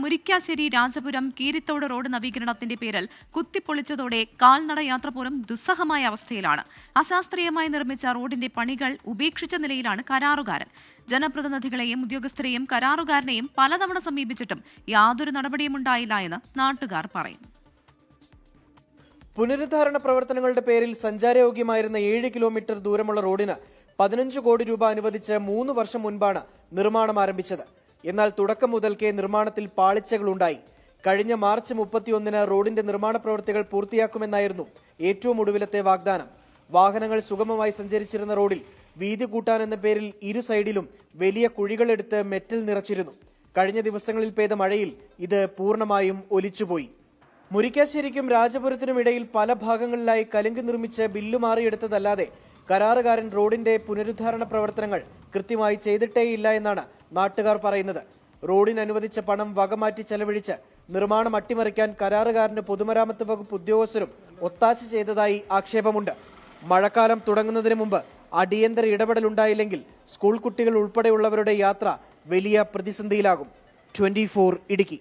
Murickassery Rajapuram Keerithodu road നവീകരണത്തിന്റെ പേരിൽ കുത്തിപ്പൊളിച്ചതോടെ കാൽനട യാത്ര പോലും ദുസ്സഹമായ അവസ്ഥയിലാണ്. അശാസ്ത്രീയമായി നിർമ്മിച്ച റോഡിന്റെ പണികൾ ഉപേക്ഷിച്ച നിലയിലാണ് കരാറുകാരൻ. ജനപ്രതിനിധികളെയും ഉദ്യോഗസ്ഥരെയും കരാറുകാരനെയും പലതവണ സമീപിച്ചിട്ടും യാതൊരു നടപടിയും ഉണ്ടായില്ല എന്ന് നാട്ടുകാർ പറയുന്നു. പുനരുദ്ധാരണ പ്രവർത്തനങ്ങളുടെ പേരിൽ സഞ്ചാരയോഗ്യമായിരുന്ന 7 കിലോമീറ്റർ ദൂരമുള്ള റോഡിന് 15 കോടി രൂപ അനുവദിച്ച് 3 വർഷം മുൻപാണ് നിർമ്മാണം ആരംഭിച്ചത്. എന്നാൽ തുടക്കം മുതൽക്കേ നിർമ്മാണത്തിൽ പാളിച്ചകളുണ്ടായി. കഴിഞ്ഞ മാർച്ച് 31-ന് റോഡിന്റെ നിർമ്മാണ പ്രവൃത്തികൾ പൂർത്തിയാക്കുമെന്നായിരുന്നു ഏറ്റവും ഒടുവിലത്തെ വാഗ്ദാനം. വാഹനങ്ങൾ സുഗമമായി സഞ്ചരിച്ചിരുന്ന റോഡിൽ വീതി കൂട്ടാനെന്ന പേരിൽ ഇരു സൈഡിലും വലിയ കുഴികളെടുത്ത് മെറ്റൽ നിറച്ചിരുന്നു. കഴിഞ്ഞ ദിവസങ്ങളിൽ പെയ്ത മഴയിൽ ഇത് പൂർണ്ണമായും ഒലിച്ചുപോയി. മുരിക്കാശ്ശേരിക്കും രാജപുരത്തിനും ഇടയിൽ പല ഭാഗങ്ങളിലായി കലുങ്ക് നിർമ്മിച്ച് ബില്ല് മാറിയെടുത്തതല്ലാതെ കരാറുകാരൻ റോഡിന്റെ പുനരുദ്ധാരണ പ്രവർത്തനങ്ങൾ കൃത്യമായി ചെയ്തിട്ടേയില്ല എന്നാണ് നാട്ടുകാർ പറയുന്നത്. റോഡിന് അനുവദിച്ച പണം വകമാറ്റി ചെലവഴിച്ച് നിർമ്മാണം അട്ടിമറിക്കാൻ കരാറുകാരന് പൊതുമരാമത്ത് വകുപ്പ് ഉദ്യോഗസ്ഥരും ഒത്താശ ചെയ്തതായി ആക്ഷേപമുണ്ട്. മഴക്കാലം തുടങ്ങുന്നതിന് മുമ്പ് അടിയന്തര ഇടപെടലുണ്ടായില്ലെങ്കിൽ സ്കൂൾ കുട്ടികൾ ഉൾപ്പെടെയുള്ളവരുടെ യാത്ര വലിയ പ്രതിസന്ധിയിലാകും. 24 ഇടുക്കി.